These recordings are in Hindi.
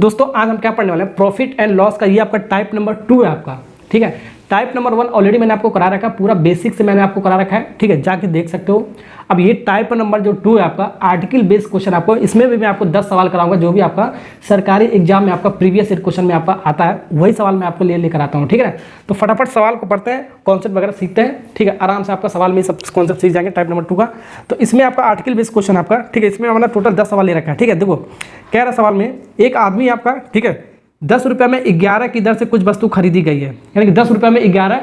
दोस्तों आज हम क्या पढ़ने वाले हैं, प्रॉफिट एंड लॉस का। ये आपका टाइप नंबर 2 है आपका, ठीक है। टाइप नंबर 1 ऑलरेडी मैंने आपको करा रखा है, पूरा बेसिक से मैंने आपको करा रखा है, ठीक है, जाके देख सकते हो। अब ये टाइप नंबर जो 2 है आपका, आर्टिकल बेस्ड क्वेश्चन आपको, इसमें भी मैं आपको 10 सवाल कराऊंगा, जो भी आपका सरकारी एग्जाम में आपका प्रीवियस ईयर क्वेश्चन में आपका आता है, वही सवाल मैं आपको लेकर आता हूँ, ठीक है। तो फटाफट सवाल को पढ़ते हैं, कॉन्सेप्ट वगैरह सीखते हैं, ठीक है। आराम से आपका सवाल में सब कॉन्सेप्ट सीख जाएंगे टाइप नंबर 2 का। तो इसमें आपका आर्टिकल बेस्ड क्वेश्चन आपका, ठीक है, इसमें हमने टोटल 10 सवाल ले रखा है, ठीक है। देखो कह रहा सवाल में, एक आदमी आपका, ठीक है, 10 रुपये में 11 की दर से कुछ वस्तु खरीदी गई है, यानी कि 10 रुपये में 11,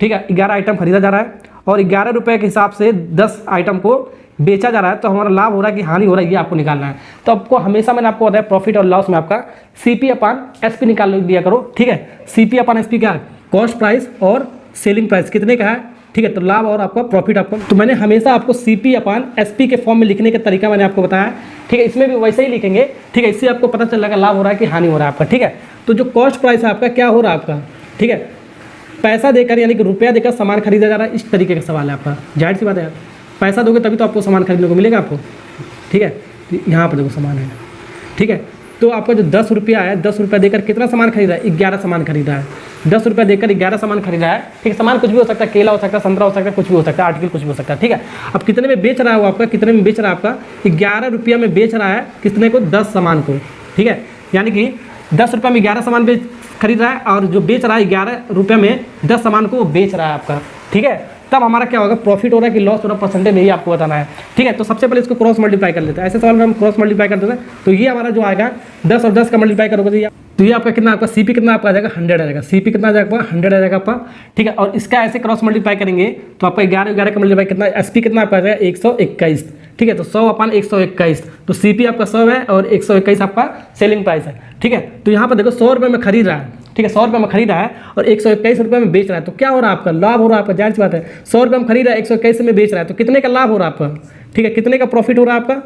ठीक है, 11 आइटम खरीदा जा रहा है और 11 रुपये के हिसाब से 10 आइटम को बेचा जा रहा है। तो हमारा लाभ हो रहा है कि हानि हो रहा है, ये आपको निकालना है। तो आपको हमेशा मैंने आपको बताया प्रॉफिट और लॉस में आपका CP/SP निकाल दिया करो, ठीक है। CP/SP क्या है, कॉस्ट प्राइस और सेलिंग प्राइस कितने का है, ठीक है। तो लाभ और आपका प्रॉफिट आपको, तो मैंने हमेशा आपको CP/SP के फॉर्म में लिखने का तरीका मैंने आपको बताया, ठीक है। इसमें भी वैसे ही लिखेंगे, ठीक है। इससे आपको पता चल जाएगा लाभ हो रहा है कि हानि हो रहा है आपका, ठीक है। तो जो कॉस्ट प्राइस है आपका, क्या हो रहा है आपका, ठीक है, पैसा देकर यानी कि रुपया देकर सामान खरीदा जा रहा है, इस तरीके का सवाल है आपका। जाहिर सी बात है यार, पैसा दोगे तभी तो आपको सामान खरीदने को मिलेगा आपको, ठीक है। यहाँ पर देखो सामान है, ठीक है। तो आपका जो 10 रुपया है, 10 रुपया देकर कितना सामान खरीदा है, 11 सामान खरीदा है। 10 रुपया देकर 11 सामान खरीदा है, ठीक है। सामान कुछ भी हो सकता है, केला हो सकता है, संतरा हो सकता है, कुछ भी हो सकता है, आर्टिकल कुछ भी हो सकता है, ठीक है। अब कितने में बेच रहा है वो आपका, कितने में बेच रहा है आपका, 11 रुपया में बेच रहा है कितने को, 10 सामान को, ठीक है। यानी कि 10 रुपये में 11 सामान खरीद रहा है और जो बेच रहा है 11 रुपये में 10 सामान को वो बेच रहा है आपका, ठीक है। तब हमारा क्या होगा, प्रॉफिट हो रहा है कि लॉस हो रहा है, परसेंटेज यही आपको बताना है, ठीक है। तो सबसे पहले इसको क्रॉस मल्टीप्लाई कर लेते हैं। ऐसे सवाल में हम क्रॉस मल्टीप्लाई कर देते हैं, तो ये हमारा जो आएगा 10 और 10 का मल्टीप्लाई करोगे तो ये आपका कितना, आपका CP कितना आपका आ जाएगा, 100 आ जाएगा। CP कितना आ जाएगा, 100 आ जाएगा आपका, ठीक है। और इसका ऐसे क्रॉस मल्टीप्लाई करेंगे तो आपका 11 का मल्टीप्लाई कितना, SP कितना आपका आ जाएगा, 121, ठीक है। तो 100/121, तो CP आपका 100 है और 121 आपका सेलिंग प्राइस है, ठीक है। तो यहाँ पर देखो 100 रुपये में खरीद रहा है, ठीक है, 100 रुपये में खरीदा है और 121 रुपये में बेच रहा है। तो क्या हो रहा है आपका, लाभ हो रहा है आपका। जाहिर सी बात है, 100 रुपये में खरीदा है, 121 में बेच रहा है, तो कितने का लाभ हो रहा है आपका, ठीक है। कितने का प्रॉफिट हो रहा है आपका,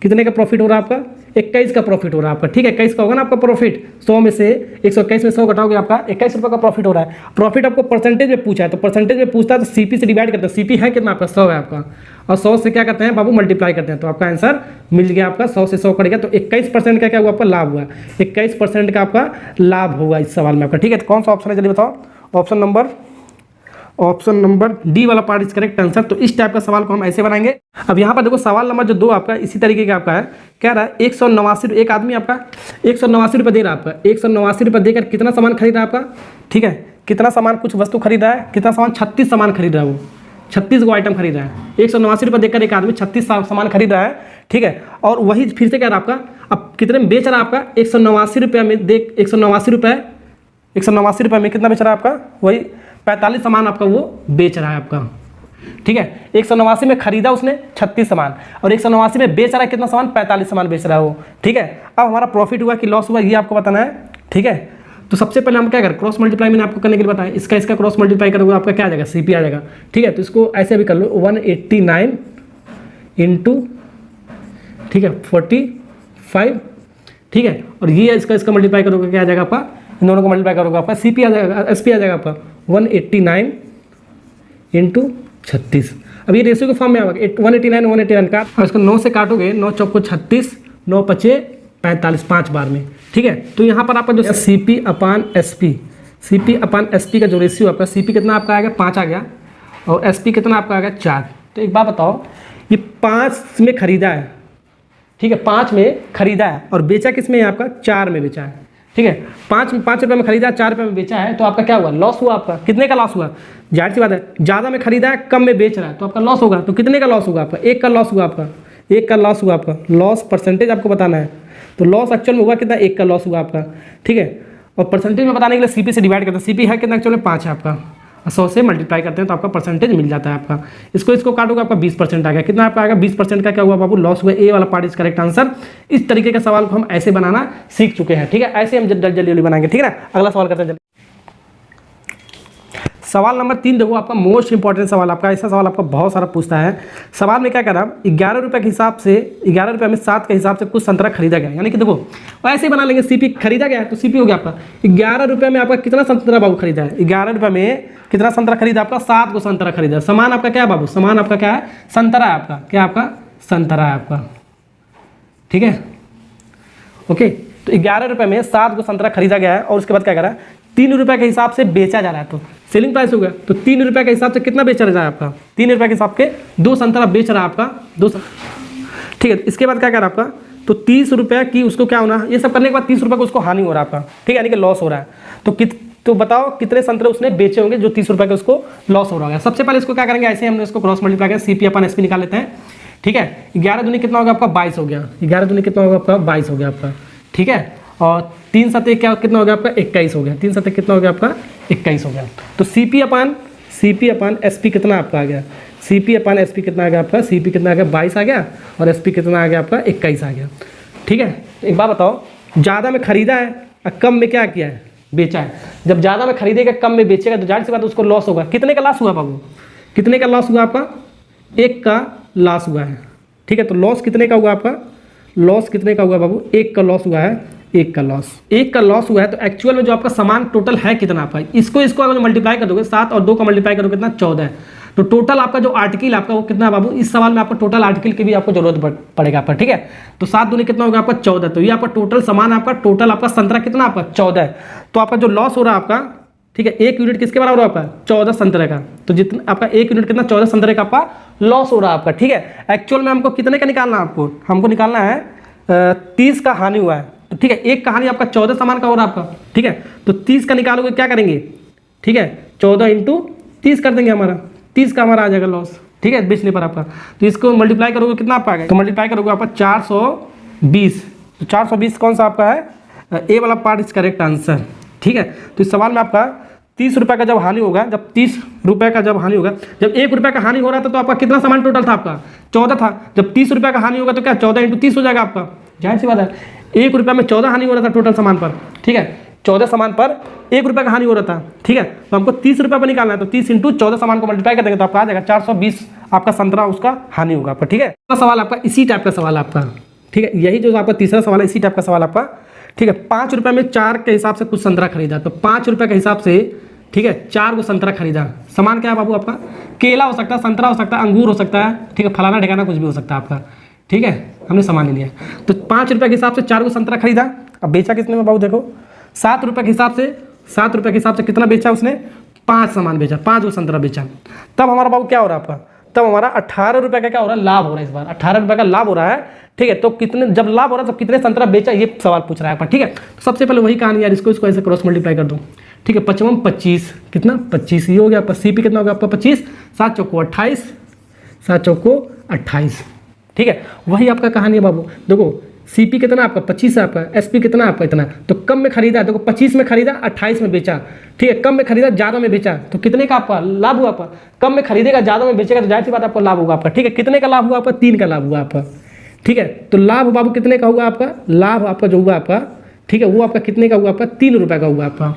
कितने का प्रॉफिट हो रहा है आपका, 21 का प्रॉफिट हो रहा है आपका, ठीक है। 21 का होगा ना आपका प्रॉफिट, 100 में से 121 में 100 घटाओगे आपका 21 रुपये का प्रॉफिट हो रहा है। प्रॉफिट आपको परसेंटेज में पूछा है, तो परसेंटेज में पूछता है तो CP से डिवाइड करते हैं। CP है कितना आपका, 100 है आपका, और 100 से क्या करते हैं बाबू, मल्टीप्लाई करते हैं। तो आपका आंसर मिल गया आपका, 100 से 100 कटेगा तो 21% का क्या हुआ आपका, लाभ हुआ। 21% का आपका लाभ होगा इस सवाल में आपका, ठीक है। तो कौन सा ऑप्शन है जल्दी बताओ, ऑप्शन नंबर D वाला पार्ट इज करेक्ट आंसर। तो इस टाइप का सवाल को हम ऐसे बनाएंगे। अब यहाँ पर देखो सवाल नंबर जो 2 आपका इसी तरीके का आपका है, कह रहा है 189, एक आदमी आपका 189 रुपये दे रहा है आपका, 189 रुपये देकर कितना सामान खरीदा आपका, ठीक है। कितना सामान, कुछ वस्तु खरीदा है, कितना सामान, 36 सामान खरीद रहा है वो, 36 को आइटम खरीदा है। 189 रुपये देकर एक आदमी 36 सामान खरीद रहा है, ठीक है। और वही फिर से कह रहा है आपका, अब कितने में बेच रहा है आपका, 189 रुपये में, देख 189 रुपये में कितना बेच रहा है आपका, वही 45 सामान आपका वो बेच रहा है आपका, ठीक है। 189 में खरीदा उसने 36 सामान और 189 में बेच रहा है कितना सामान, 45 सामान बेच रहा है वो, ठीक है। अब हमारा प्रॉफिट हुआ कि लॉस हुआ, ये आपको बताना है, ठीक है। तो सबसे पहले हम क्या करें, क्रॉस मल्टीप्लाई मैंने आपको करने के लिए बताया, इसका क्रॉस मल्टीप्लाई करोगे आपका क्या आ जाएगा, CP आ जाएगा, ठीक है। तो इसको ऐसे भी कर लो, 189 इंटू, ठीक है, 45, ठीक है। और ये इसका मल्टीप्लाई करोगे क्या आ जाएगा आपका, इन दोनों को मल्टीप्लाई करोगे आपका CP आ जाएगा, SP आ जाएगा आपका 189 इंटू 36। अब ये रेशियो के फॉर्म में आएगा, 189 काट, और इसको 9 से काटोगे, 9 चौको 36, 9 पचे 45, 5 बार में, ठीक है। तो यहाँ पर आपका जो CP/SP का जो रेशियो आपका, CP कितना आपका आएगा, 5 आ गया और SP कितना आपका आएगा, 4। तो एक बात बताओ, ये 5 में खरीदा है, ठीक है, 5 में खरीदा है और बेचा किस में है आपका, 4 में बेचा है, ठीक है। 5 रुपये में खरीदा, 4 रुपये में बेचा है, तो आपका क्या हुआ, लॉस हुआ आपका। कितने का लॉस हुआ, जाहिर सी बात है, ज़्यादा में खरीदा है, कम में बेच रहा है, तो आपका लॉस होगा। तो कितने का लॉस होगा आपका, 1 का लॉस हुआ आपका, 1 का लॉस हुआ आपका। लॉस परसेंटेज आपको बताना है, तो लॉस एक्चुअल में हुआ कितना, 1 का लॉस हुआ आपका, ठीक है। और परसेंटेज में बताने के लिए CP से डिवाइड करते हैं। CP है कितना एक्चुअल में, 5 है आपका, 100 से मल्टीप्लाई करते हैं तो आपका परसेंटेज मिल जाता है आपका। इसको काटोगे आपका 20% आ गया, कितना आपका आएगा, 20% का क्या हुआ बाबू, लॉस हुआ। A वाला पार्ट इज करेक्ट आंसर। इस तरीके का सवाल को हम ऐसे बनाना सीख चुके हैं, ठीक है। ऐसे हम जल्दी बनाएंगे, ठीक है ना। अगला सवाल करते हैं जल्दी। सवाल नंबर 3 देखो आपका मोस्ट इंपॉर्टेंट सवाल आपका, ऐसा सवाल आपका बहुत सारा पूछता है। सवाल में क्या कह रहा है, 11 रुपये के हिसाब से, 11 रुपये में 7 के हिसाब से कुछ संतरा खरीदा गया, यानी कि देखो ऐसे ही बना लेंगे, CP खरीदा गया तो CP हो गया आपका 11 रुपये में आपका कितना संतरा बाबू खरीदा है, 11 रुपये में कितना संतरा खरीदा आपका, 7 को संतरा खरीदा। सामान आपका क्या है बाबू, सामान आपका क्या है, संतरा है आपका, क्या आपका, संतरा है आपका, ठीक है, ओके। तो तो 11 रुपये में 7 को संतरा खरीदा गया है और उसके बाद क्या करा है 3 रुपये के हिसाब से बेचा जा रहा है, तो सेलिंग प्राइस हो गया। तो 3 रुपये के हिसाब से कितना बेचा जा रहा है आपका, 3 रुपये के हिसाब के 2 संतरा बेच रहा है आपका, 2। ठीक है, इसके बाद क्या कर रहा है आपका, तो 30 रुपये की उसको क्या होना, ये सब करने के बाद 30 रुपये को उसको हानि हो रहा है आपका, ठीक है, यानी कि लॉस हो रहा है। तो बताओ कितने संतरे उसने बेचे होंगे जो 30 रुपये के उसको लॉस हो रहा है। सबसे पहले इसको क्या करेंगे, ऐसे हमने इसको क्रॉस मल्टीप्लाई किया, CP अपन SP निकाल लेते हैं। ठीक है, 11 दूनी कितना होगा आपका 22 हो गया, 11 दूनी कितना होगा आपका 22 हो गया आपका। ठीक है, और 3 सते क्या कितना हो गया आपका 21 हो गया, 3 सते कितना हो गया आपका 21 हो गया। तो CP अपन SP कितना आपका आ गया, CP अपन SP कितना आ गया आपका, CP कितना आ गया 22 आ गया और SP कितना आ गया आपका 21 आ गया। ठीक है, एक बात बताओ, ज़्यादा में खरीदा है और कम में क्या किया है, बेचा है। जब ज़्यादा में खरीदेगा कम में बेचेगा तो जाहिर सी बात उसको लॉस होगा। कितने का लॉस हुआ बाबू, कितने का लॉस हुआ आपका, 1 का लॉस हुआ है। ठीक है, तो लॉस कितने का हुआ आपका, लॉस कितने का हुआ बाबू, 1 का लॉस हुआ है, 1 का लॉस हुआ है। तो एक्चुअल में जो आपका सामान टोटल है कितना आपका, इसको अगर मल्टीप्लाई कर दोगे 7 और 2 का मल्टीप्लाई करोगे कितना 14 है। तो टोटल आपका जो आर्टिकल आपका वो कितना है बाबू, इस सवाल में आपको टोटल आर्टिकल की भी आपको जरूरत पड़ेगा आपका। ठीक है, तो 7 दूनी कितना होगा आपका 14, तो ये आपका टोटल सामान आपका टोटल आपका संतरा कितना आपका 14 है। तो आपका जो लॉस हो रहा है आपका, ठीक है, 1 यूनिट किसके बराबर हो आपका 14 संतरे का। तो जितना आपका 1 यूनिट कितना 14 संतरे का आपका लॉस हो रहा है आपका। ठीक है, एक्चुअल में हमको कितने का निकालना है, हमको निकालना है 30 का हानि हुआ है। तो ठीक है, एक का हानि आपका 14 सामान का हो रहा है आपका। ठीक है, तो 30 का निकालोगे क्या करेंगे, ठीक है, 14 इंटू 30 कर देंगे, हमारा 30 का हमारा आ जाएगा लॉस। ठीक है, बेचने पर आपका। तो इसको मल्टीप्लाई करोगे कितना आपका आ गया, तो मल्टीप्लाई करोगे आपका 420। तो 420 कौन सा आपका है, ए वाला पार्ट इज करेक्ट आंसर। ठीक है, तो इस सवाल में आपका 30 रुपये का जब हानि होगा, जब 30 रुपये का जब हानि होगा, जब 1 रुपये का हानि हो रहा था तो आपका कितना सामान टोटल था आपका 14 था। जब 30 रुपये का हानि होगा तो क्या 14 इंटू 30 हो जाएगा आपका, जाहिर सी बात है 1 रुपये में 14 हानि हो रहा था टोटल सामान पर। ठीक है, 14 सामान पर 1 रुपये का हानि हो रहा था। ठीक है, तो हमको 30 रुपये पर निकालना है, तो 30 इंटू 14 सामान को मल्टीप्लाई कर देंगे तो आपका आ जाएगा 420 आपका संतरा उसका हानि होगा आपका। ठीक है, सवाल आपका इसी टाइप का सवाल आपका। ठीक है, यही जो आपका तीसरा सवाल है इसी टाइप का सवाल आपका। ठीक है, 5 रुपये में 4 के हिसाब से कुछ संतरा खरीदा, तो 5 रुपये के हिसाब से, ठीक है, 4 को संतरा खरीदा। सामान क्या है बाबू आपका, केला हो सकता है, संतरा हो सकता है, अंगूर हो सकता है, ठीक है, फलाना ठिकाना कुछ भी हो सकता है आपका। ठीक है, हमने सामान ले लिया। तो 5 रुपये के हिसाब से 4 को संतरा खरीदा। अब बेचा कितने में बाबू देखो, 7 रुपये के हिसाब से, 7 रुपये के हिसाब से कितना बेचा उसने, 5 सामान बेचा, 5 को संतरा बेचा। तब हमारा बाबू क्या हो रहा है आपका, तब हमारा 18 रुपये का क्या हो रहा है, लाभ हो रहा है। इस बार 18 रुपये का लाभ हो रहा है। ठीक है, तो कितने जब लाभ हो रहा है तो कितने संतरा बेचा, ये सवाल पूछ रहा है आपका। ठीक है, तो सबसे पहले वही कहानी यार, इसको ऐसे क्रॉस मल्टीप्लाई कर दो। ठीक है, 55 25 कितना 25, ये हो गया आपका। CP कितना होगा आपका 25, 7 चौको 28, 7 चौको 28। ठीक है, वही आपका कहानी है बाबू। देखो CP कितना आपका 25 है आपका, SP कितना आपका इतना, तो कम में खरीदा, देखो 25 में खरीदा 28 में बेचा। ठीक है, कम में खरीदा ज़्यादा में बेचा, तो कितने का आपका लाभ हुआ आपका, कम में खरीदेगा ज़्यादा में बेचेगा तो जाहिर सी बात आपको लाभ होगा आपका। ठीक है, कितने का लाभ हुआ आपका, 3 का लाभ हुआ आपका। ठीक है, तो लाभ बाबू कितने का हुआ आपका, लाभ आपका जो हुआ आपका, ठीक है, वो आपका कितने का हुआ आपका 3 रुपये का हुआ आपका।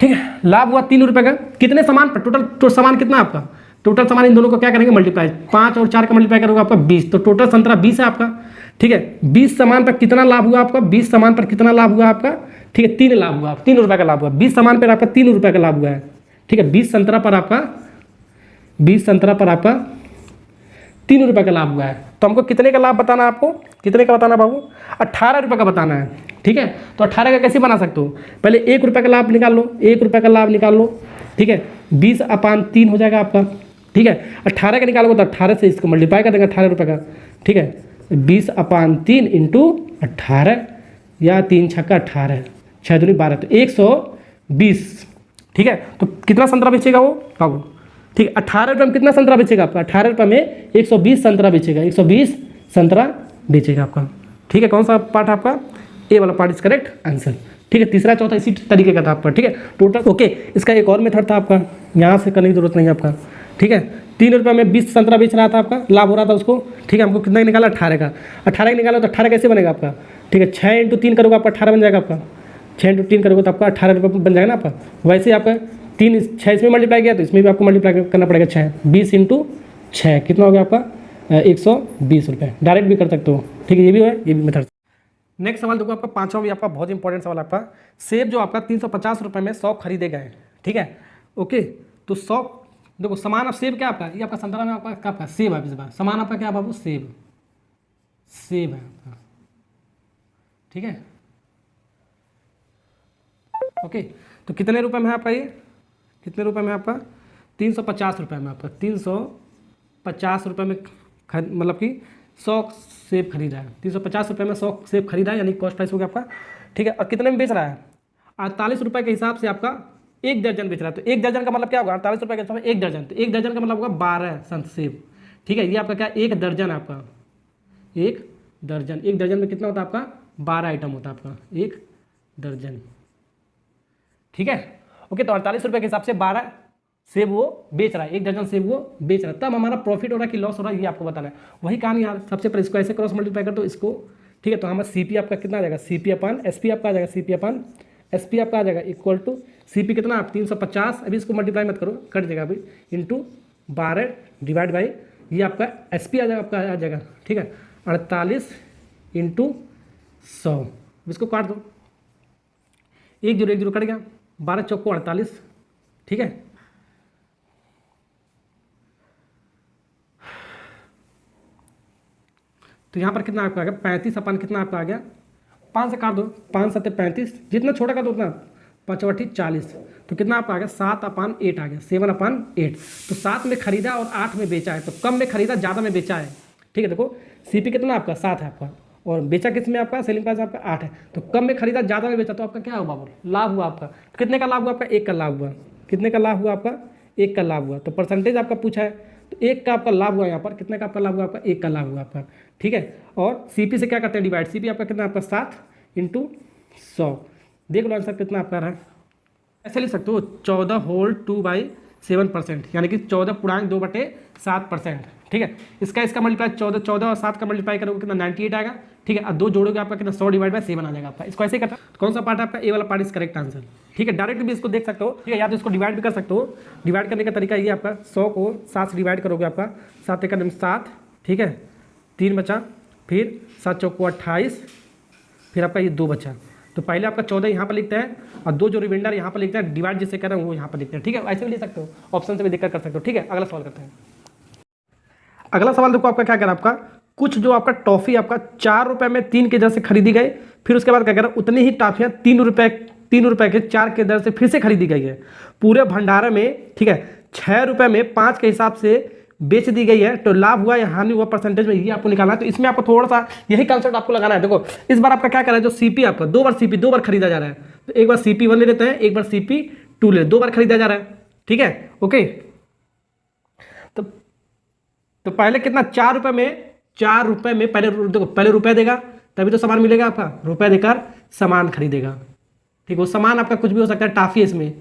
ठीक है, लाभ हुआ 3 रुपये का। कितने सामान पर, टोटल सामान कितना आपका, टोटल सामान इन दोनों को क्या करेंगे मल्टीप्लाई, 5 और 4 का मल्टीप्लाई करोगे आपका 20, तो टोटल संतरा 20 है आपका। ठीक है, 20 सामान पर कितना लाभ हुआ आपका, 20 सामान पर कितना लाभ हुआ आपका, ठीक है 3 लाभ हुआ, 3 रुपये का लाभ हुआ। 20 सामान पर आपका 3 रुपये का लाभ हुआ है। ठीक है, 20 संतरा पर आपका 3 रुपये का लाभ हुआ है। तो हमको कितने का लाभ बताना है, आपको कितने का बताना बाबू, 18 रुपये का बताना है। ठीक है, तो 18 का कैसे बना सकते हो, पहले 1 रुपये का लाभ निकाल लो, 1 रुपये का लाभ निकाल लो। ठीक है, 20/3 हो जाएगा आपका। ठीक है, 18 का निकालोगे तो 18 से इसको मल्टीप्लाई कर देंगे 18 रुपये का। ठीक है, 20/3 इंटू 18 या 3 छक्का 18, 6 दूनी 12, तो 120। ठीक है, तो कितना संतरा बेचेगा वो बाबू, ठीक है, 18 रुपये में कितना संतरा बेचेगा आपका, 18 रुपये में 120 संतरा बेचेगा, 120 संतरा बेचेगा आपका। ठीक है, कौन सा पार्ट आपका, ए वाला पार्ट इज करेक्ट आंसर। ठीक है, तीसरा चौथा इसी तरीके का था आपका। ठीक है, टोटल ओके। इसका एक और मेथड था आपका, यहाँ से करने की जरूरत नहीं है आपका। ठीक है, 3 रुपये में 20 संतरा बेच रहा था आपका, लाभ हो रहा था उसको। ठीक है, हमको कितना निकाला 18 का, 18 का निकाला तो 18 कैसे बनेगा आपका, ठीक है, 6 इंटू 3 करोगे आपका 18 बन जाएगा आपका, 6 इंटू 3 करोगे तो आपका 18 रुपये बन जाएगा ना आपका। वैसे आपका 6 इसमें मल्टीप्लाई किया तो इसमें भी आपको मल्टीप्लाई करना पड़ेगा 6, 20 इंटू 6 कितना हो गया आपका 120 रुपये। डायरेक्ट भी कर सकते हो। ठीक है, ये भी है, ये भी मेथड। नेक्स्ट सवाल देखो आपका पांचवा भी आपका बहुत इंपॉर्टेंट सवाल आपका, सेब जो आपका 350 रुपये में 100 खरीदे गए। ठीक है, ओके, तो 100 देखो सामान अब सेब क्या आपका, ये आपका संतरा में आपका क्या आपका सेब है, इस बार सामान आपका क्या बाबू सेब, सेब है आपका। ठीक है, ओके, तो कितने रुपए में है आपका ये, कितने रुपए में आपका 350 रुपये में आपका 350 रुपये में मतलब कि 100 सेब खरीदा है, 350 रुपये में 100 सेब खरीदा है, यानी कॉस्ट प्राइस हो गया आपका। ठीक है, और कितने में बेच रहा है, 48 रुपये के हिसाब से आपका 1 दर्जन बेच रहा है। तो 1 दर्जन का मतलब क्या होगा, 48 रुपये के हिसाब से 1 दर्जन, तो 1 दर्जन का मतलब होगा 12 संत सेब। ठीक है, ये आपका क्या 1 दर्जन आपका, 1 दर्जन, 1 दर्जन में कितना होता है आपका 12 आइटम होता है आपका 1 दर्जन। ठीक है, ओके, तो 48 रुपये के हिसाब से 12 सेब वो बेच रहा है, 1 दर्जन सेब वो बेच रहा है, तब हमारा प्रॉफिट हो रहा है कि लॉस हो रहा है, ये आपको बताना है। वही कहानी यार, सबसे पहले इसको ऐसे क्रॉस मल्टीप्लाई कर दो इसको। ठीक है, तो हमारा सीपी आपका कितना आ जाएगा, सीपी अपन एसपी आपका आ जाएगा, सीपी अपन एसपी आपका आ जाएगा इक्वल टू सीपी कितना आप 350, अभी इसको मल्टीप्लाई मत करो, कट जाएगा अभी, इंटू 12 डिवाइड बाई ये आपका एसपी आ जाएगा, आपका आ जाएगा। ठीक है, 48 इंटू 100, इसको काट दो, 1 0 1 0 कट गया, 12 चौको 48। ठीक है, तो यहाँ पर कितना आपका आ गया 35 अपन कितना आपका आ गया 5 से काट दो, 5 7 35, जितना छोटा कर दो उतना 5 8 40, तो कितना आपका आ गया 7 अपन 8 आ गया, 7 अपन 8। तो 7 में खरीदा और 8 में बेचा है, तो कम में खरीदा ज़्यादा में बेचा है। ठीक है, देखो सीपी कितना आपका 7 है आपका, और बेचा किस में आपका सेलिंग प्राइस आपका 8 है, तो कम में खरीदा ज़्यादा में बेचा, तो आपका क्या हुआ बाबू, लाभ हुआ आपका। तो कितने का लाभ हुआ आपका, 1 का लाभ हुआ, कितने का लाभ हुआ आपका 1 का लाभ हुआ। तो परसेंटेज आपका पूछा है, तो 1 का आपका लाभ हुआ, यहाँ पर कितने का आपका लाभ हुआ आपका 1 का लाभ हुआ आपका। ठीक है, और सीपी से क्या करते हैं डिवाइड, सीपी आपका कितना आपका 7 इंटू 100, देख लो आंसर कितना आपका रहा है। ऐसे लिख सकते हो 14 होल 2/7%, यानी कि 14.2/7%। ठीक है, इसका मल्टीप्लाई 14 और 7 का मल्टीप्लाई करोगे कितना 98 आएगा। ठीक है, और 2 जोड़ोगे आपका कितना 100 डिवाइड बाय 7 आ जाएगा आपका। इसको ऐसे ही करता है, कौन सा पार्ट है आपका, ए वाला पार्ट इज करेक्ट आंसर। ठीक है, डायरेक्ट भी इसको देख सकते हो। ठीक है, या तो इसको डिवाइड भी कर सकते हो, डिवाइड करने का तरीका ये आपका 100 को 7 से डिवाइड करोगे आपका 7 एक 7, ठीक है 3 बचा, फिर 7 चौको 28, फिर आपका ये 2 बचा। तो पहले आपका 14 यहाँ पर लिखते हैं, और 2 जो रिमाइंडर यहाँ पर लिखते हैं, डिवाइड जिससे कर रहे हैं वो यहाँ पर लिखते हैं। ठीक है, ऐसे भी ले सकते हो, ऑप्शन से भी देखकर कर सकते हो। ठीक है, अगला सवाल करते हैं। अगला सवाल देखो आपका क्या कह रहा है, आपका कुछ जो आपका टॉफ़ी आपका 4 रुपये में 3 के दर से खरीदी गई, फिर उसके बाद क्या कह रहा है उतनी ही टॉफियाँ 3 रुपये के 4 के दर से फिर से खरीदी गई है पूरे भंडारे में। ठीक है, 6 रुपये में 5 के हिसाब से बेच दी गई है, तो लाभ हुआ या हानि हुआ परसेंटेज में, ये आपको निकालना है। तो इसमें आपको थोड़ा सा यही कंसेप्ट आपको लगाना है। देखो इस बार आपका क्या कर रहा है, जो सीपी आपका 2 बार खरीदा जा रहा है, तो एक बार सीपी 1 ले लेते हैं, एक बार सीपी 2 ले, 2 बार खरीदा जा रहा है। ठीक है, ओके, तो पहले कितना 4 रुपये में पहले देखो, पहले रुपये देगा तभी तो सामान मिलेगा आपका, रुपये देकर सामान खरीदेगा। ठीक है, वो सामान आपका कुछ भी हो सकता है, टॉफ़ी इसमें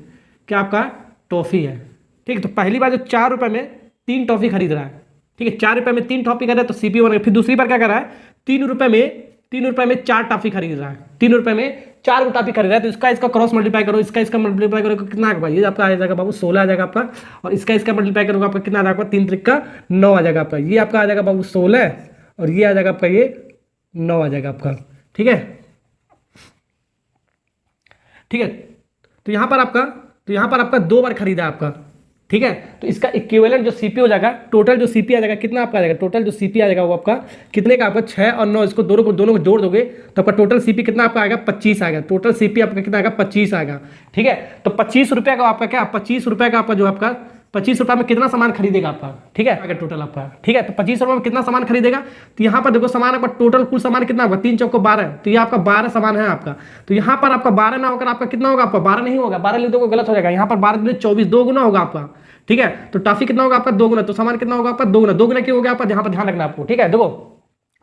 क्या आपका टॉफ़ी है। ठीक है, तो पहली बार जो 4 रुपये में 3 टॉफ़ी खरीद रहा है, ठीक है 4 रुपये में 3 टॉफ़ी कर रहा है, तो सीपी 1। फिर दूसरी बार क्या कर रहा है 3 रुपये में 4 टॉफ़ी खरीद रहा है, 3 रुपये में 4 टॉफ़ी खरीद रहा है, तो इसका क्रॉस मल्टीप्लाई करो, इसका मल्टीप्लाई करो, कितना आएगा ये आपका आ जाएगा बाबू 16 आ जाएगा आपका, और इसका मल्टीप्लाई करोगे आपका कितना आ जाएगा 3 त्रिक का 9 आ जाएगा आपका, ये आपका आ जाएगा बाबू 16, और ये आ जाएगा आपका ये 9 आ जाएगा आपका। ठीक है, ठीक है, तो यहाँ पर आपका 2 बार खरीदा आपका। ठीक है, तो इसका इक्विवेलेंट जो सीपी हो जाएगा, टोटल जो सीपी आ जाएगा कितना आपका आ जाएगा, टोटल जो सीपी आ जाएगा वो आपका कितने का आपका 6 और 9, इसको दोनों को जोड़ दोगे तो आपका टोटल सीपी कितना आपका आएगा 25 आएगा, टोटल सीपी आपका कितना आएगा 25 आएगा। ठीक है, तो 25 रुपये का आपका क्या 25 रुपये का आपका जो आपका 25 रुपये में कितना सामान खरीदेगा आपका। ठीक है, अगर टोटल आपका ठीक है, तो 25 रुपये में कितना सामान खरीदेगा, तो यहाँ पर देखो सामान आपका टोटल कुल सामान कितना होगा 3 चौको 12, तो ये आपका 12 सामान है आपका। तो यहाँ पर आपका 12 ना होकर आपका कितना होगा, आपका 12 नहीं होगा, 12 लिख दोगे गलत हो जाएगा, यहाँ पर 12 दूनी 24, 2 गुना होगा आपका। ठीक है, तो टॉफी कितना होगा आपका 2 गुना, तो सामान कितना होगा आपका 2 गुना, 2 गुना क्यों हो गया आपका, यहाँ पर ध्यान रखना आपको। ठीक है, देखो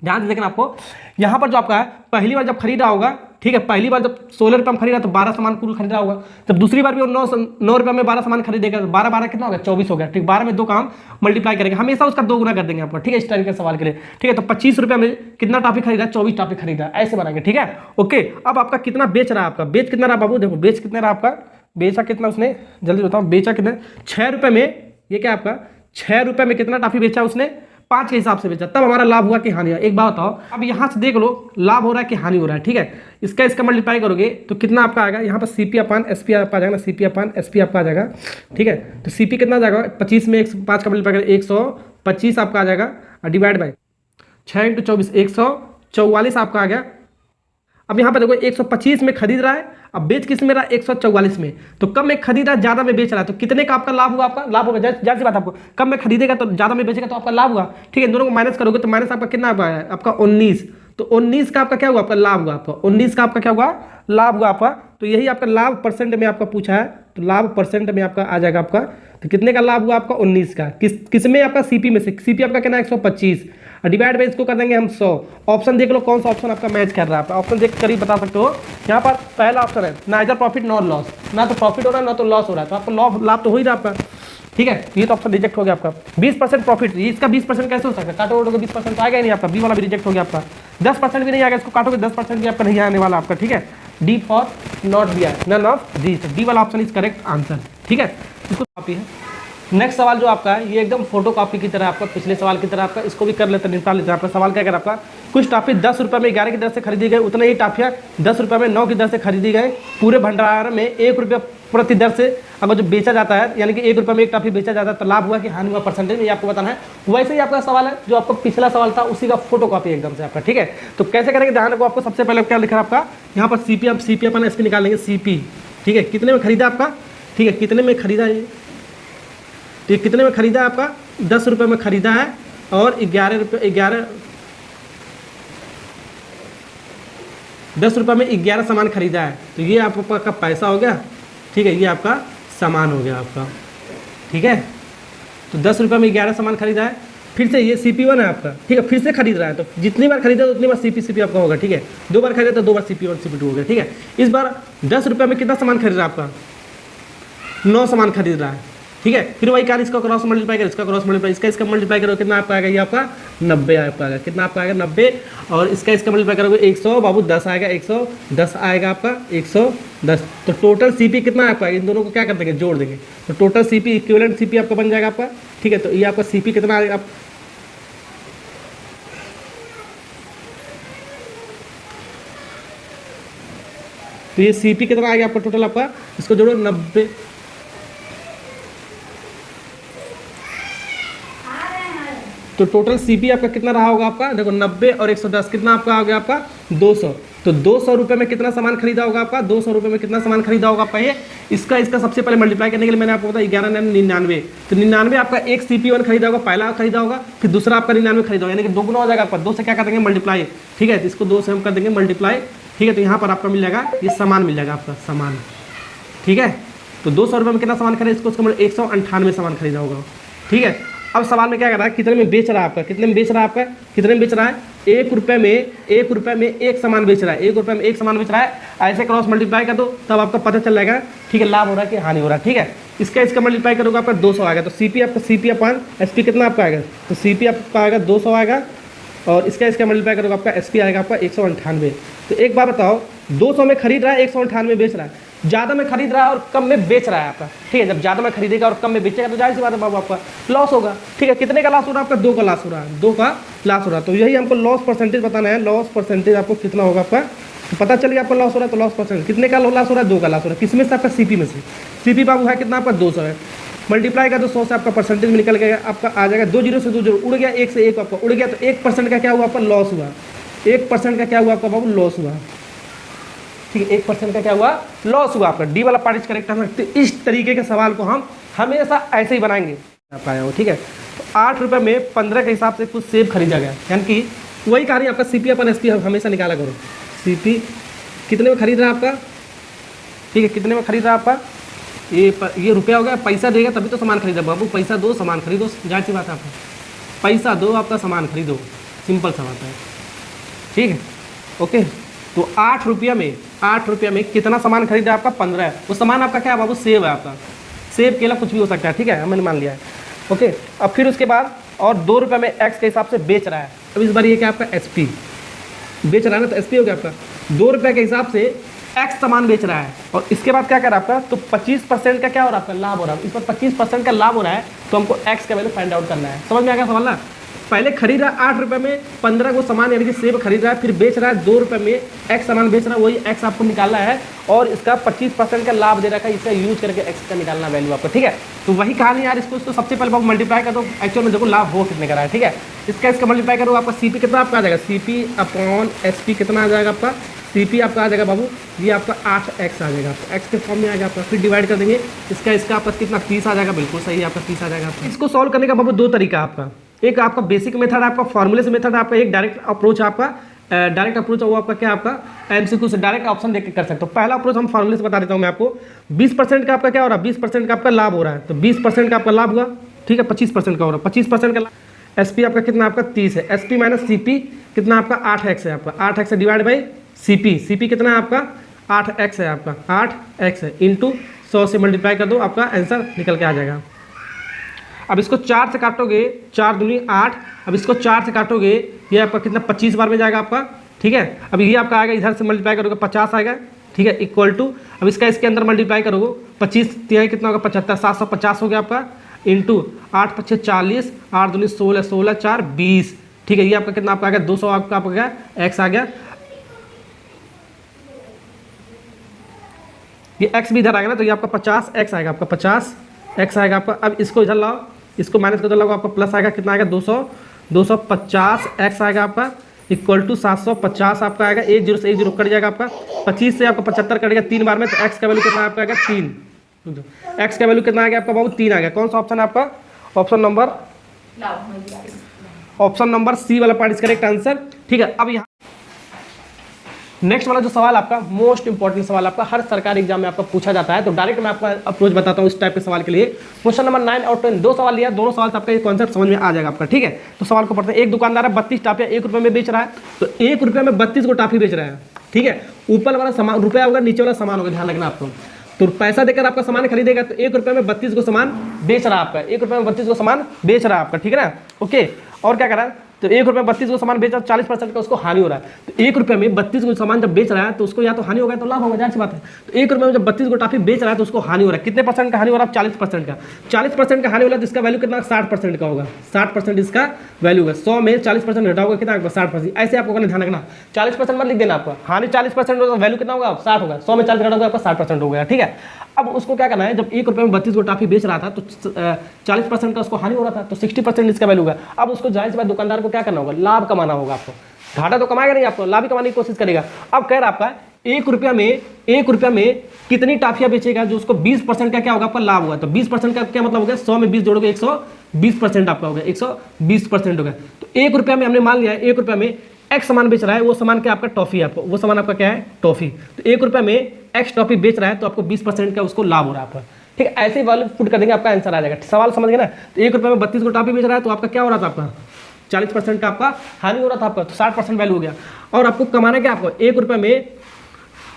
ध्यान से देखना आपको, यहाँ पर जो आपका है पहली बार जब खरीदा होगा, ठीक है पहली बार जब 16 रुपये में खरीदा तो 12 सामान कुल खरीदा होगा, जब दूसरी बार भी 9 रुपये में 12 सामान खरीदेगा तो 12 कितना होगा 24 हो गया। ठीक, 12 में 2 काम मल्टीप्लाई करेंगे, हमेशा उसका 2 गुना कर देंगे आपको। ठीक है, इस तरीके के सवाल के लिए। ठीक है, तो 25 रुपये में कितना टॉफी खरीदा, 24 टॉफी खरीदा, ऐसे बनाएंगे। ठीक है, ओके, अब आपका कितना बेच रहा है, आपका बेच कितना रहा बाबू, देखो बेच कितना रहा आपका, बेचा कितना उसने, जल्दी बताओ बेचा कितना, 6 रुपये में, ये क्या आपका 6 रुपये में कितना टॉफी बेचा उसने, 5 के हिसाब से बेचा, तब हमारा लाभ हुआ कि हानि हुआ। एक बात बताओ, अब यहाँ से देख लो लाभ हो रहा है कि हानि हो रहा है। ठीक है, इसका मल्टीप्लाई करोगे तो कितना आपका आएगा, यहाँ पर सीपी अपन एसपी आपका आ जाएगा, सीपी अपन एसपी आपका आ जाएगा। ठीक है, तो सीपी कितना आ जाएगा 25 में 5 का मल्टीप्लाई करें 125 आपका आ जाएगा, और डिवाइड बाई 6 × 24 144 आपका आ गया, अब यहाँ पर देखो 125 में खरीद रहा है, अब बेच किस में रहा है 144 में, तो कम में खरीदा ज़्यादा में बेच रहा है, तो कितने का आपका लाभ हुआ, आपका लाभ होगा। जाहिर सी बात आपको कम में खरीदेगा तो ज़्यादा में बेचेगा तो आपका लाभ हुआ, ठीक है। दोनों को माइनस करोगे तो माइनस आपका कितना आया, आपका 19, तो 19 का आपका क्या हुआ, आपका लाभ हुआ, आपका 19 का आपका क्या हुआ, लाभ हुआ आपका। तो यही आपका लाभ परसेंट में आपका पूछा है, तो लाभ परसेंट में आपका आ जाएगा आपका, तो कितने का लाभ हुआ आपका 19 का, किस में आपका सीपी में से, सीपी आपका कितना 125 डिवाइड बाई इसको कर देंगे हम 100। ऑप्शन देख लो कौन सा ऑप्शन आपका मैच कर रहा है, ऑप्शन देख कर ही बता सकते हो। यहाँ पर पहला ऑप्शन है नाइदर प्रॉफिट नॉर लॉस, ना तो प्रॉफिट हो रहा है ना तो लॉस हो रहा है, तो आपका लाभ तो हो ही रहा आपका, ठीक है। ये तो ऑप्शन रिजेक्ट हो गया आपका। 20% प्रॉफिट, इसका 20% कैसे हो सकता है, काटो तो 20% आएगा ही नहीं आपका, बी वाला भी रिजेक्ट हो गया आपका। 10% भी नहीं आएगा, इसको काटोगे 10% भी आपका नहीं आने वाला आपका, ठीक है। D for not B or, none of the, D वाला ऑप्शन इज करेक्ट आंसर, ठीक है। इसको कॉपी है। नेक्स्ट सवाल जो आपका है ये एकदम फोटो कॉपी की तरह आपका, पिछले सवाल की तरह आपका, इसको भी कर लेते हैं, निपटा लेते हैं। आपका सवाल क्या कर आपका, कुछ टॉफी 10 रुपये में 11 की दर से खरीदी गई, उतने ही टॉफियाँ 10 रुपये में 9 की दर से खरीदी गई, पूरे भंडार में 1 रुपये प्रति दर से अगर जो बेचा जाता है, यानी कि 1 रुपये में एक टॉफी बेचा जाता है, तो लाभ हुआ कि हानि हुआ परसेंटेज में, ये आपको बताना है। वैसे ही आपका सवाल है जो आपका पिछला सवाल था उसी का फोटो कॉपी एकदम से आपका, ठीक है। तो कैसे करेंगे ध्यान रखो, आपको सबसे पहले क्या लिखा है आपका यहाँ पर सीपी, आप सीपी अपन इसकी निकालेंगे सीपी, ठीक है। कितने में खरीदा आपका, ठीक है, कितने में खरीदा ये, तो ये कितने में खरीदा है आपका 10 रुपये में खरीदा है, और 11 रुपये 10 रुपये में 11 सामान खरीदा है, तो ये आपका पैसा हो गया, ठीक है, ये आपका सामान हो गया आपका, ठीक है। तो 10 रुपये में 11 सामान खरीदा है, फिर से ये CP1 है आपका, ठीक है, फिर से खरीद रहा है, तो जितनी बार खरीदा उतनी बार CP आपका होगा, ठीक है। 2 बार खरीदा तो 2 बार CP1 CP2 हो गया, ठीक है। इस बार 10 रुपये में कितना सामान खरीद रहा है आपका, 9 सामान खरीद रहा है, ठीक है। फिर वही कार इसका क्रॉस मल्टीप्लाई कर, इसका क्रॉस मल्टीप्लाई, इसका मल्टीप्लाई करो, कितना आपका आएगा, ये आपका 90 आपका आएगा, कितना आपका आएगा 90, और इसका मल्टीप्लाई करोगे 100 बाबू 10 आएगा, 110 आएगा आपका 110। तो टोटल CP कितना आपका, इन दोनों को क्या कर देंगे, जोड़ देंगे, तो टोटल CP इक्विवेलेंट CP आपका बन जाएगा आपका, ठीक है। तो ये आपका CP कितना आएगा, तो ये CP कितना आ गया आपका टोटल आपका, इसको जोड़ो 90, तो टोटल CP आपका कितना रहा होगा आपका, देखो 90 और 110 कितना आपका आ गया आपका 200। तो 200 रुपये में कितना सामान खरीदा होगा आपका, 200 रुपये में कितना सामान खरीदा होगा आपका, ये इसका सबसे पहले मल्टीप्लाई करने के लिए मैंने आपको बताया 11 99, तो 99 आपका एक CP1 खरीदा होगा, पहला खरीदा होगा, फिर दूसरा आपका 99 खरीदा होगा, यानी कि 2 गुना हो जाएगा आपका। 2 से क्या कर देंगे मल्टीप्लाई, ठीक है, तो इसको 2 से हम कर देंगे मल्टीप्लाई, ठीक है। तो यहाँ पर आपका मिल जाएगा ये सामान मिल जाएगा आपका सामान, ठीक है। तो 200 रुपये में कितना सामान खरीदा, इसको 198 सामान खरीदा होगा, ठीक है। अब सवाल में क्या कर रहा है, कितने में बेच रहा है आपका, कितने में बेच रहा है आपका, कितने में बेच रहा है, 1 रुपये में एक सामान बेच रहा है, 1 रुपये में एक सामान बेच रहा है। ऐसे क्रॉस मल्टीप्लाई कर दो तब आपका पता चल जाएगा, ठीक है, लाभ हो रहा है कि हानि हो रहा है, ठीक है। इसका मल्टीप्लाई करोगे आपका 200 आएगा, तो CP अपन SP कितना आपका आएगा, तो CP आपका आएगा 200 आएगा, और इसका मल्टीप्लाई करोगे आपका SP आएगा आपका 198। तो एक बार बताओ, 200 में खरीद रहा है, 198 बेच रहा है, ज़्यादा में खरीद रहा है और कम में बेच रहा है आपका, ठीक है। जब ज़्यादा में खरीदेगा और कम में बेचेगा तो जाहिर सी बात है बाबू आपका लॉस होगा, ठीक है। कितने का लॉस हो रहा है आपका, 2 का लॉस हो रहा है, 2 का लॉस हो रहा है। तो यही हमको लॉस परसेंटेज बताना है, लॉस परसेंटेज आपको कितना होगा आपका, तो पता चल गया आपका लॉस हो रहा है, तो लॉस परसेंटेज कितने का लॉस हो रहा है, 2 का लॉस हो रहा है, किसमें से आपका CP में से, CP बाबू है कितना आपका 200 है, मल्टीप्लाई का तो 100 से आपका परसेंटेज में निकल गया, आपका आ जाएगा 2 जीरो से 2 जीरो उड़ गया, 1 से 1 आपका उड़ गया, तो 1% का क्या हुआ आपका लॉस हुआ, 1% का क्या हुआ आपका बाबू लॉस हुआ, ठीक है। 1% का क्या हुआ लॉस हुआ आपका, डी वाला पार्ट इज करेक्ट है। तो इस तरीके के सवाल को हम हमेशा ऐसे ही बनाएंगे आप आया हो, ठीक है। तो 8 रुपये में 15 के हिसाब से कुछ सेब खरीदा गया, यानी कि वही कहानी आपका CP अपन SP हमेशा निकाला करो। CP कितने में खरीद रहा है आपका, ठीक है, कितने में खरीद रहा है आपका, ये रुपया हो गया, पैसा देगा तभी तो सामान खरीदा बाबू, पैसा दो सामान खरीदो, जाहिर सी बात है आपका, पैसा दो आपका सामान खरीदो, सिंपल सा बात है, ठीक है, ओके। तो 8 रुपये में कितना सामान खरीदा आपका 15 है, वो सामान आपका क्या है बाबू, सेब है आपका, सेब केला कुछ भी हो सकता है, ठीक है, मैंने मान लिया है, ओके। अब फिर उसके बाद और 2 रुपये में X के हिसाब से बेच रहा है, अब इस बार ये क्या आपका SP बेच रहा है ना, तो SP हो गया आपका 2 रुपये के हिसाब से X सामान बेच रहा है, और इसके बाद क्या कर रहा है आपका, तो 25% का क्या हो रहा है आपका लाभ हो रहा है, इस पर 25% का लाभ हो रहा है, तो हमको X का वैल्यू फाइंड आउट करना है। समझ में आ गया सवाल ना, पहले खरीद रहा है 8 रुपये में 15 को सामान, यानी कि सेब खरीद रहा है, फिर बेच रहा है 2 रुपये में X सामान बेच रहा है, वही X आपको निकालना है, और इसका 25% का लाभ दे रखा है, इसका यूज करके X का निकालना वैल्यू आपको, ठीक है। तो वही कहानी यार, इसको सबसे पहले बहुत मल्टीप्लाई कर दो, एक्चुअल में देखो लाभ हो कितने का रहा है, ठीक है। इसका मल्टीप्लाई करो, आपका CP कितना आपका आ जाएगा, CP अपॉन SP कितना आ जाएगा आपका, CP आपका आ जाएगा बाबू, ये आपका 8x आ जाएगा, आपका x के फॉर्म में आ जाएगा आपका। फिर डिवाइड कर देंगे, इसका आपका कितना 30 आ जाएगा, बिल्कुल सही है आपका 30 आ जाएगा आपका। इसको सॉल्व करने का बाबू दो तरीका आपका, एक आपका बेसिक मेथड आपका फॉर्मूले से मेथड आपका, एक डायरेक्ट अप्रोच आपका। डायरेक्ट अप्रोच वो आपका क्या आपका MCQ से डायरेक्ट ऑप्शन देख के कर सकते हो। पहला अप्रोच हम फॉर्मूले से बता देता हूँ मैं आपको। 20% का आपका क्या हो रहा है, 20% का आपका लाभ हो रहा है, तो 20% का आपका लाभ हुआ, ठीक है, 25% का हो रहा है, 25% का लाभ। SP आपका कितना आपका 30 है, SP माइनस CP कितना आपका 8x है आपका, 8x है डिवाइड बाई CP कितना है आपका 8x है आपका, 8x है इंटू 100 से मल्टीप्लाई कर दो, आपका आंसर निकल के आ जाएगा। अब इसको 4 से काटोगे, 4 दूनी 8, अब इसको 4 से काटोगे, ये आपका कितना 25 बार में जाएगा आपका, ठीक है। अब ये आपका आएगा, इधर से मल्टीप्लाई करोगे 50 आएगा, ठीक है, इक्वल टू, अब इसका इसके अंदर मल्टीप्लाई करोगे 25 तिहाई कितना होगा 75, 750 हो गया आपका, इंटू 8 5 40, 8 दूनी 16, 16 4 20, ठीक है। ये आपका कितना आपका आ गया 200 आपका गया, x आ गया, ये x भी इधर आएगा ना, तो ये आपका 50x आएगा आपका, 50x आएगा आपका। अब इसको इधर लाओ, इसको माइनस कर दो, आपका प्लस आएगा, कितना आएगा 250x आएगा आपका, इक्वल टू 750 आपका आएगा, 1 0 से 1 0 कट जाएगा आपका, 25 से आपका 75 कट गया 3 बार में, तो x का वैल्यू कितना आपका आएगा 3, x का वैल्यू कितना आ गया आपका बाबू 3 आ गया। कौन सा ऑप्शन है आपका, ऑप्शन नंबर C वाला पार्ट इज करेक्ट आंसर, ठीक है। अब यहाँ नेक्स्ट वाला जो सवाल आपका मोस्ट इंपॉर्टेंट सवाल आपका हर सरकारी एग्जाम में आपका पूछा जाता है, तो डायरेक्ट मैं आपका अप्रोच बताता हूँ इस टाइप के सवाल के लिए। क्वेश्चन नंबर 9 और 10 दो सवाल लिया, दोनों सवाल से आपका ये कॉन्सेप्ट समझ में आ जाएगा आपका, ठीक है। तो सवाल को पढ़ते हैं। एक दुकानदार है 32 टाफियाँ 1 रुपये में बेच रहा है, तो 1 रुपये में 32 को टाफी बेच रहा है, ठीक है। ऊपर वाला सामान रुपया होगा, नीचे वाला सामान होगा, ध्यान रखना आपको। तो पैसा देकर आपका सामान खरीदेगा, तो 1 रुपये में 32 को सामान बेच रहा है आपका, 1 रुपये में 32 को सामान बेच रहा है आपका, ठीक है ना, ओके। और क्या कर रहा है, तो 1 रुपये 32 को सामान बेच रहा है, 40% का उसको हानि हो रहा है। तो 1 रुपये में 32 को सामान जब बेच रहा है, तो उसको या तो हानि होगा तो लाभ होगा, जाहिर सी बात है। तो 1 रुपये में जब 32 को टाफी बेच रहा है, तो उसको हानि हो रहा है। कितने परसेंट का हानि हो रहा है, 40% का। 40% का हानि हो रहा है, तो इसका वैल्यू कितना 60% का होगा, 60% इसका वैल्यू है। 100 में 40% घटा होगा, कितना 60%। ऐसे आपको ध्यान रखना, 40% मत लिख देना आपका, हानि 40% होगा, वैल्यू कितना होगा 60 होगा, 100 में 40 घटा होगा आपका 60% हो गया, ठीक है। अब उसको क्या करना है, जब 1 रुपये में 32 को टाफी बेच रहा था, तो 40% का उसको हानि हो रहा था, तो 60% इसका वैल्यू होगा। अब उसको जाहिर सी बात दुकानदार को क्या करना होगा, लाभ कमाना होगा आपको। घाटा तो कमाएगा नहीं, आपको लाभ ही कमाने की कोशिश करेगा। अब कह रहा आपका 1 रुपया में कितनी टाफियां बेचेगा, जो उसको 20% का क्या होगा आपका लाभ होगा। तो 20% का क्या मतलब हो गया, 100 में 20 जोड़ोगे 120% आपका हो गया, 120% हो गया। तो 1 रुपया में हमने मान लिया 1 रुपया में एक्स सामान बेच रहा है, वो सामान क्या आपका टॉफी है, आपको वो सामान आपका क्या है टॉफी। तो 1 रुपये में एक्स टॉफी बेच रहा है, तो आपको 20% का उसको लाभ हो रहा है आपका, ठीक है। ऐसे ही वैल्यू पुट कर देंगे, आपका आंसर आ जाएगा। सवाल समझ गए ना। तो 1 रुपये में 32 को टॉफी बेच रहा है, तो आपका क्या हो रहा था, आपका 40% का आपका हानि हो रहा था आपका, तो 60% वैल्यू हो गया। और आपको कमाना क्या, आपको 1 रुपये में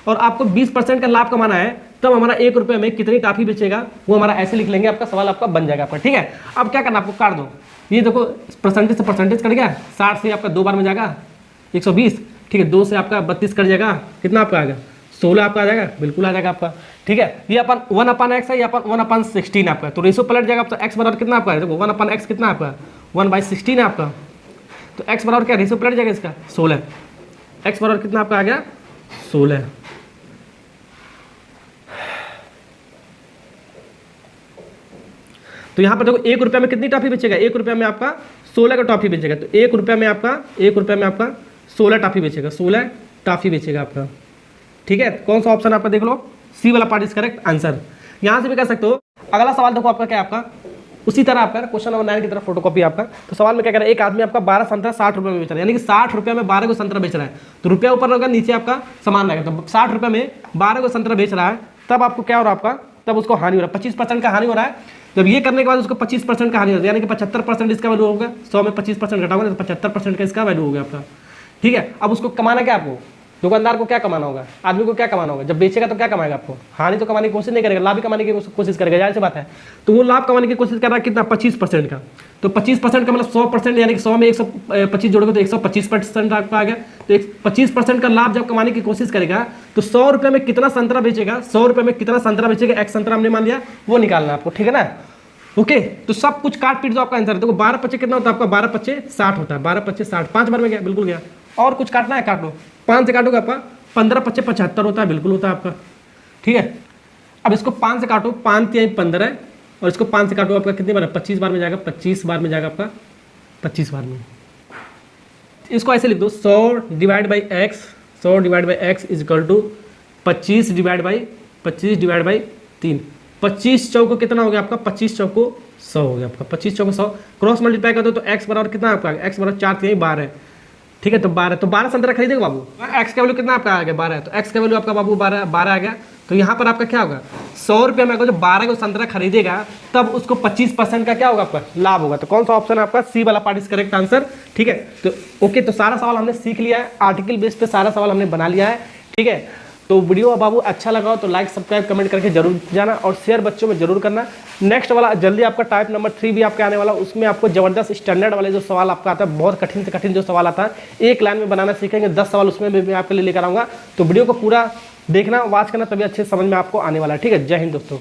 और आपको 20% का लाभ कमाना है, तब हमारा 1 रुपये में कितनी टाफी बेचेगा, वो हमारा ऐसे लिख लेंगे, आपका सवाल आपका बन जाएगा आपका, ठीक है। अब क्या करना, आपको काट दो, ये देखो परसेंटेज से परसेंटेज कट गया, 60 से आपका 2 बार में जाएगा 120, ठीक है। 2 से आपका 32 कट जाएगा, कितना आपका आएगा 16 आपका आ जाएगा, बिल्कुल आ जाएगा आपका, ठीक है। ये अपन 1/x है, ये अपन 1/16 आपका, तो रेशो पलट जाएगा आपका। x बराबर कितना आपका है, देखो 1/x कितना आपका 1/16 है आपका, तो x बराबर क्या रेशो पलट जाएगा इसका 16, x बराबर कितना आपका आ गया 16। तो यहाँ पर देखो 1 रुपये में कितनी टॉफी बेचेगा, 1 रुपये में आपका 16 का टॉफी बेचेगा, तो 1 रुपये में आपका 16 टॉफी बेचेगा, 16 टॉफी बेचेगा आपका, ठीक है। कौन सा ऑप्शन आपका देख लो, सी वाला पार्ट इज करेक्ट आंसर। यहाँ से भी कर सकते हो। अगला सवाल देखो आपका क्या, आपका उसी तरह आपका क्वेश्चन नंबर 9 की तरफ फोटोकॉपी आपका। तो सवाल में क्या कर रहा है, एक आदमी आपका 12 संतरा 60 रुपये में बेच रहा है, यानी कि 60 रुपये में 12 को संतरा बेच रहा है, तो रुपया ऊपर होगा, नीचे आपका सामान रहेगा। तो 60 रुपये में 12 को संतरा बेच रहा है, तब आपको क्या हो रहा है आपका, तब उसको हानि हो रहा है, 25% का हानि हो रहा है। जब ये करने के बाद उसको 25% का हानि हो रहा है, यानी कि 75% इसका वैल्यू होगा, 100 में 25% घटाओगे तो 75% का इसका वैल्यू हो गया आपका, ठीक है। अब उसको कमाना क्या, आपको दुकानदार को क्या कमाना होगा, आदमी को क्या कमाना होगा, जब बेचेगा तो क्या कमाएगा, आपको हानि तो कमाने की कोशिश नहीं करेगा, लाभ ही कमाने की कोशिश करेगा, जाहिर सी बात है। तो वो लाभ कमाने की कोशिश कर रहा है कितना 25% का, तो 25% का मतलब 100%, यानी कि 100 में 125 जोड़ोगे तो 125% आपका आ गया। तो 25% का लाभ जब कमाने की कोशिश करेगा, तो 100 रुपये में कितना संतरा बेचेगा, 100 रुपये में कितना संतरा बेचेगा, एक संतरा हमने मान लिया, वो निकालना आपको, ठीक है ना, ओके। तो सब कुछ काट पीट दो, आपका आंसर देखो 12 25 कितना होता है आपका, 12 25 60 होता है, 12 25 60, 5 बार में गया, बिल्कुल गया। और कुछ काटना है काट लो, 5 से काटोगे आपका 15 25 75 होता है, बिल्कुल होता है आपका, ठीक है। अब इसको 5 से काटो, 5 3 15, और इसको 5 से काटो आपका कितनी बार, 25 बार में जाएगा, 25 बार में जाएगा आपका, 25 बार में। इसको ऐसे लिख दो 100 divide by x 100 divide by x is equal to 25 divide by 3। 25 चौको कितना हो गया आपका, 25 चौको 100 हो गया आपका, 25 चौको 100। क्रॉस मल्टीप्लाई कर दो तो एक्स बराबर कितना आपका, एक्स बराबर 4 3 12, ठीक है। तो 12 संतरा खरीदेगा बाबू, एक्स का वैल्यू कितना आपका आ गया 12, तो एक्स का वैल्यू आपका बाबू 12 आ गया। तो यहाँ पर आपका क्या होगा, 100 रुपये में अगर जो 12 को संतरा खरीदेगा तब उसको 25% का क्या होगा आपका लाभ होगा। तो कौन सा ऑप्शन है आपका, सी वाला पार्ट इज करेक्ट आंसर, ठीक है। तो ओके, तो सारा सवाल हमने सीख लिया है, आर्टिकल बेस पे सारा सवाल हमने बना लिया है, ठीक है। तो वीडियो बाबू अच्छा लगा हो तो लाइक सब्सक्राइब कमेंट करके जरूर जाना और शेयर बच्चों में जरूर करना। नेक्स्ट वाला जल्दी आपका टाइप नंबर 3 भी आपके आने वाला, उसमें आपको जबरदस्त स्टैंडर्ड वाले जो सवाल आपका आता है, बहुत कठिन से कठिन जो सवाल आता है, एक लाइन में बनाना सीखेंगे, 10 सवाल उसमें भी मैं आपके लिए लेकर आऊँगा। तो वीडियो को पूरा देखना, वॉच करना, तभी अच्छे समझ में आपको आने वाला है, ठीक है। जय हिंद दोस्तों।